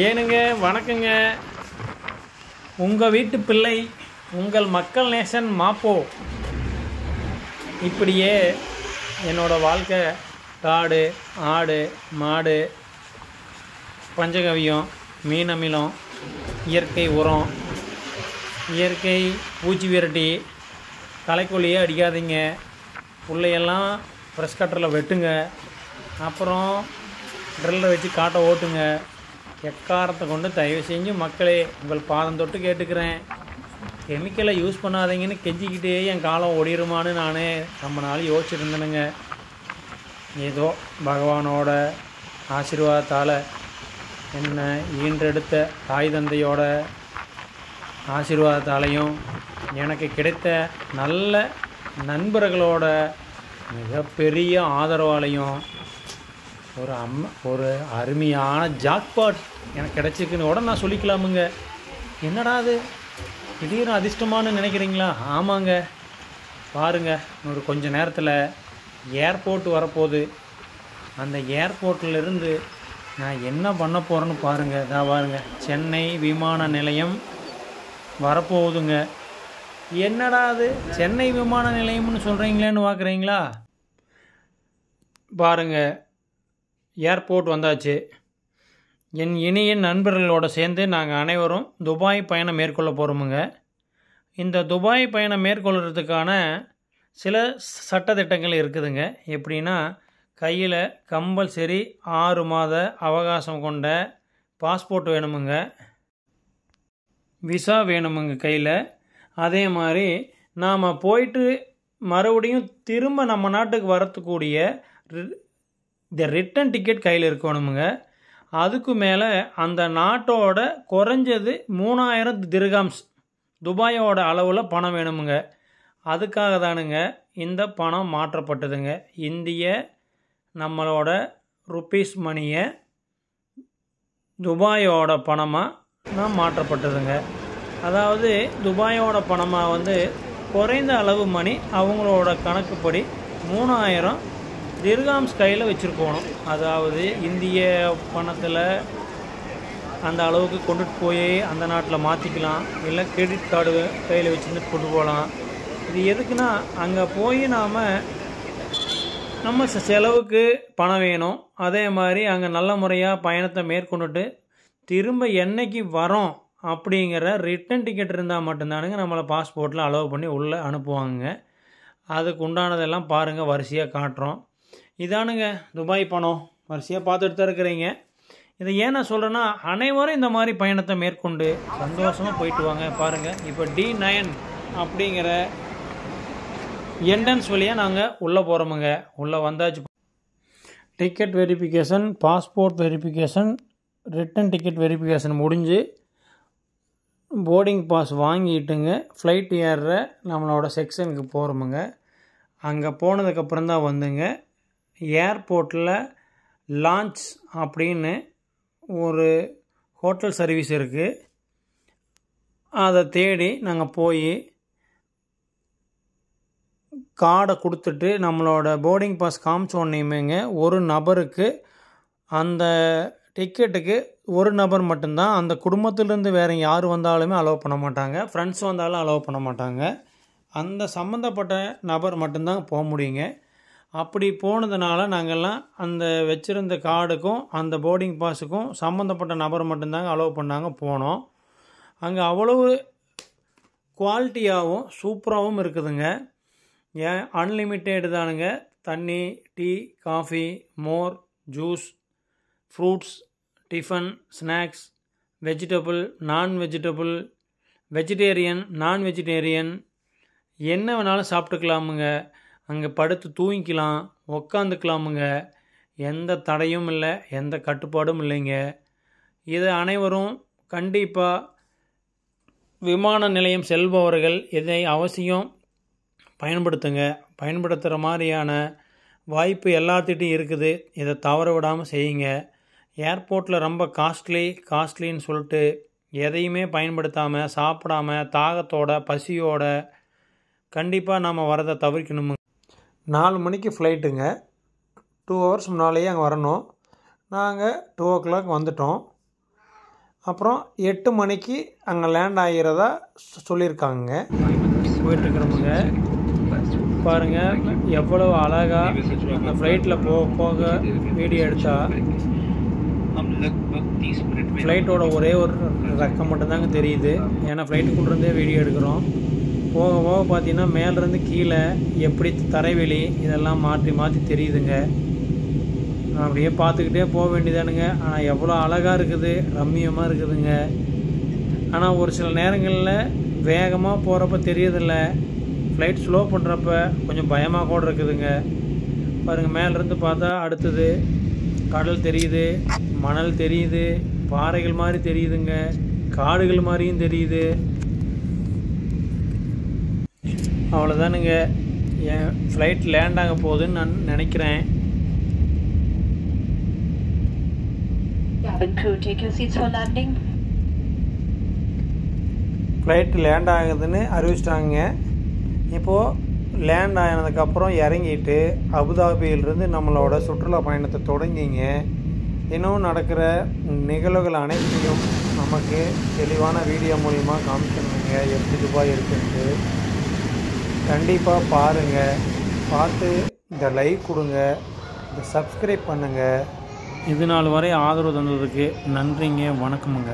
ஏனுங்க வணக்கங்க. உங்கள் வீட்டு பிள்ளை உங்கள் மக்கள் நேசன் மாப்போ. இப்படியே என்னோடய வாழ்க்கை காடு ஆடு மாடு பஞ்சகவியம் மீன் அமிலம் இயற்கை உரம் இயற்கை பூச்சி விரட்டி களைக்கொல்லியே அடிக்காதீங்க. புள்ளையெல்லாம் ப்ரெஷ் கட்டரில் வெட்டுங்க. அப்புறம் ட்ரில்லை வச்சு காட்டை ஓட்டுங்க. எக்காரத்தை கொண்டு தயவு செஞ்சு மக்களே உங்கள் பாதம் தொட்டு கேட்டுக்கிறேன். கெமிக்கலை யூஸ் பண்ணாதீங்கன்னு கெஞ்சிக்கிட்டே என் காலம் ஓடிடுமான்னு நான் ரொம்ப நாள் யோசிச்சுருந்தேனுங்க. ஏதோ பகவானோட ஆசீர்வாதத்தால் என்ன ஈன்றெடுத்த தாய் தந்தையோட ஆசீர்வாதத்தாலையும் எனக்கு கிடைத்த நல்ல நண்பர்களோட மிகப்பெரிய ஆதரவாலையும் ஒரு அருமையான ஜாக்பாட் எனக்கு கிடச்சிக்குன்னு கூட நான் சொல்லிக்கலாமுங்க. என்னடா அது திடீர்னு அதிர்ஷ்டமானு நினைக்கிறீங்களா? ஆமாங்க, பாருங்கள், ஒரு கொஞ்ச நேரத்தில் ஏர்போர்ட் வரப்போகுது. அந்த ஏர்போர்ட்டிலிருந்து நான் என்ன பண்ண போகிறேன்னு பாருங்கள். இதான் பாருங்கள், சென்னை விமான நிலையம் வரப்போகுதுங்க. என்னடா அது சென்னை விமான நிலையம்னு சொல்கிறீங்களேன்னு பார்க்குறீங்களா? பாருங்கள், ஏர்போர்ட் வந்தாச்சு. என் இனிய நண்பர்களோடு சேர்ந்து நாங்கள் அனைவரும் துபாய் பயணம் மேற்கொள்ள போகிறோமுங்க. இந்த துபாய் பயணம் மேற்கொள்கிறதுக்கான சில சட்டத்திட்டங்கள் இருக்குதுங்க. எப்படின்னா, கையில் கம்பல்சரி 6 மாத அவகாசம் கொண்ட பாஸ்போர்ட் வேணுமுங்க, விசா வேணுமுங்க கையில். அதே மாதிரி நாம் போயிட்டு மறுபடியும் திரும்ப நம்ம நாட்டுக்கு வரத்துக்கூடிய ரிட்டன் டிக்கெட் கையில் இருக்கணுமுங்க. அதுக்கு மேலே அந்த நாட்டோட குறைஞ்சது 3000 திர்ஹாம்ஸ் துபாயோட அளவில் பணம் வேணுமுங்க. அதுக்காக தானுங்க இந்த பணம் மாற்றப்பட்டதுங்க. இந்திய நம்மளோட ருப்பீஸ் மணியை துபாயோட பணமாக மாற்றப்பட்டதுங்க. அதாவது துபாயோட பணமாக குறைந்த அளவு மணி அவங்களோட கணக்குப்படி 3000 திர்ஹாம்ஸ் கையில் வச்சுருக்கணும். அதாவது இந்திய பணத்தில் அந்த அளவுக்கு கொண்டுட்டு போய் அந்த நாட்டில் மாற்றிக்கலாம். இல்லை கிரெடிட் கார்டு கையில் வச்சுருந்து கொண்டு போகலாம். இது எதுக்குன்னா, அங்கே போய் நம்ம செலவுக்கு பணம் வேணும். அதே மாதிரி அங்கே நல்ல முறையாக பயணத்தை மேற்கொண்டுட்டு திரும்ப என்னைக்கு வரோம் அப்படிங்கிற ரிட்டன் டிக்கெட் இருந்தால் மட்டும்தானுங்க நம்மளை பாஸ்போர்ட்டில் அலோவ் பண்ணி உள்ளே அனுப்புவாங்க. அதுக்கு உண்டானதெல்லாம் பாருங்கள், வரிசையாக காட்டுறோம். இதானுங்க துபாய் பணம், வரிசையாக பார்த்துட்டு தான் இருக்கிறீங்க. இதை ஏன் நான் சொல்கிறேன்னா, அனைவரும் இந்த மாதிரி பயணத்தை மேற்கொண்டு சந்தோஷமாக போயிட்டு வாங்க. பாருங்கள், இப்போ D9 அப்படிங்கிற என்ட்ரன்ஸ் வழியாக நாங்கள் உள்ளே போகிறோமுங்க. உள்ளே வந்தாச்சு. Ticket verification, passport verification, return ticket verification முடிஞ்சு போர்டிங் பாஸ் வாங்கிட்டுங்க ஃப்ளைட் ஏறுற நம்மளோட செக்ஷனுக்கு போகிறோமுங்க. அங்கே போனதுக்கப்புறம் தான் ஏர்போர்ட்டில் லான்ச் அப்படின்னு ஒரு ஹோட்டல் சர்வீஸ் இருக்குது. அதை தேடி நாங்கள் போய் கார்டை கொடுத்துட்டு நம்மளோட போர்டிங் பாஸ் காமிச்சோன்னேமேங்க ஒரு நபருக்கு அந்த டிக்கெட்டுக்கு ஒரு நபர் மட்டும்தான். அந்த குடும்பத்திலேருந்து வேறு யார் வந்தாலுமே அலோவ் பண்ண மாட்டாங்க. ஃப்ரெண்ட்ஸ் வந்தாலும் அலோவ் பண்ண மாட்டாங்க. அந்த சம்மந்தப்பட்ட நபர் மட்டும்தான் போக முடியுங்க. அப்படி போனதுனால நாங்கள்லாம் அந்த வச்சுருந்த கார்டுக்கும் அந்த போர்டிங் பாஸுக்கும் சம்மந்தப்பட்ட நபர் மட்டும்தாங்க அலோவ் பண்ணாங்க. போனோம். அங்கே அவ்வளவு குவாலிட்டியாகவும் சூப்பராகவும் இருக்குதுங்க. ஏன் அன்லிமிட்டெடு தானுங்க. தண்ணி, டீ, காஃபி, மோர், juice, fruits, tiffin, snacks, vegetable, non vegetable, vegetarian, non vegetarian, என்ன வேணாலும் சாப்பிட்டுக்கலாமுங்க. அங்கே படுத்து தூங்கிக்கலாம், உக்காந்துக்கலாமுங்க. எந்த தடையும் இல்லை, எந்த கட்டுப்பாடும் இல்லைங்க. இதை அனைவரும் கண்டிப்பாக விமான நிலையம் செல்பவர்கள் இதை அவசியம் பயன்படுத்துங்க. பயன்படுத்துகிற மாதிரியான வாய்ப்பு எல்லாத்திட்டையும் இருக்குது. இதை தவற விடாமல் செய்யுங்க. ஏர்போர்ட்டில் ரொம்ப காஸ்ட்லின்னு சொல்லிட்டு எதையுமே பயன்படுத்தாமல் சாப்பிடாம தாகத்தோட பசியோட கண்டிப்பாக நாம் வரதை தவிர்க்கணுமுங்க. 4 மணிக்கு ஃப்ளைட்டுங்க. 2 ஹவர்ஸ் முன்னாலேயே அங்கே வரணும். நாங்கள் 2 o'clock வந்துட்டோம். அப்புறம் 8 மணிக்கு அங்கே லேண்ட் ஆகிறதா சொல்லியிருக்காங்க. போயிட்டுருக்குறவங்க பாருங்கள் எவ்வளோ அழகாக அந்த ஃப்ளைட்டில் போக வீடியோ எடுத்தால் ஃப்ளைட்டோட ஒரே ஒரு ரெக்கம் மட்டும்தாங்க தெரியுது. ஏன்னா ஃப்ளைட்டுக்குள்ளேருந்தே வீடியோ எடுக்கிறோம். போக போக பார்த்தீங்கன்னா மேலேருந்து கீழே எப்படி தரைவெளி இதெல்லாம் மாற்றி மாற்றி தெரியுதுங்க. அப்படியே பார்த்துக்கிட்டே போக வேண்டியதானுங்க. ஆனால் எவ்வளோ அழகாக இருக்குது, ரம்மியமாக இருக்குதுங்க. ஆனால் ஒரு சில நேரங்களில் வேகமாக போகிறப்ப தெரியதில்ல, ஃப்ளைட் ஸ்லோ பண்ணுறப்ப கொஞ்சம் பயமாக கூட இருக்குதுங்க. பாருங்கள் மேலேருந்து பார்த்தா அடுத்தது கடல் தெரியுது, மணல் தெரியுது, பாறைகள் மாதிரி தெரியுதுங்க, காடுகள் மாதிரியும் தெரியுது. அவ்வளோதானுங்க, என் ஃப்ளைட் லேண்ட் ஆக போகுதுன்னு நான் நினைக்கிறேன். ஃப்ளைட் லேண்ட் ஆகுதுன்னு அறிவிச்சிட்டாங்க. இப்போது லேண்ட் ஆனதுக்கப்புறம் இறங்கிட்டு அபுதாபியிலிருந்து நம்மளோட சுற்றுலா பயணத்தை தொடங்கிங்க. இன்னும் நடக்கிற நிகழ்வுகள் அனைத்தையும் நமக்கு தெளிவான வீடியோ மூலிமா காமிக்கணுங்க. எப்படி துபாய் இருக்குன்ட்டு கண்டிப்பாக பாருங்கள். பார்த்து இந்த லைக் கொடுங்க, இந்த சப்ஸ்கிரைப் பண்ணுங்கள். இது நாள் வரை ஆதரவு தந்ததுக்கு நன்றிங்க, வணக்கமுங்க.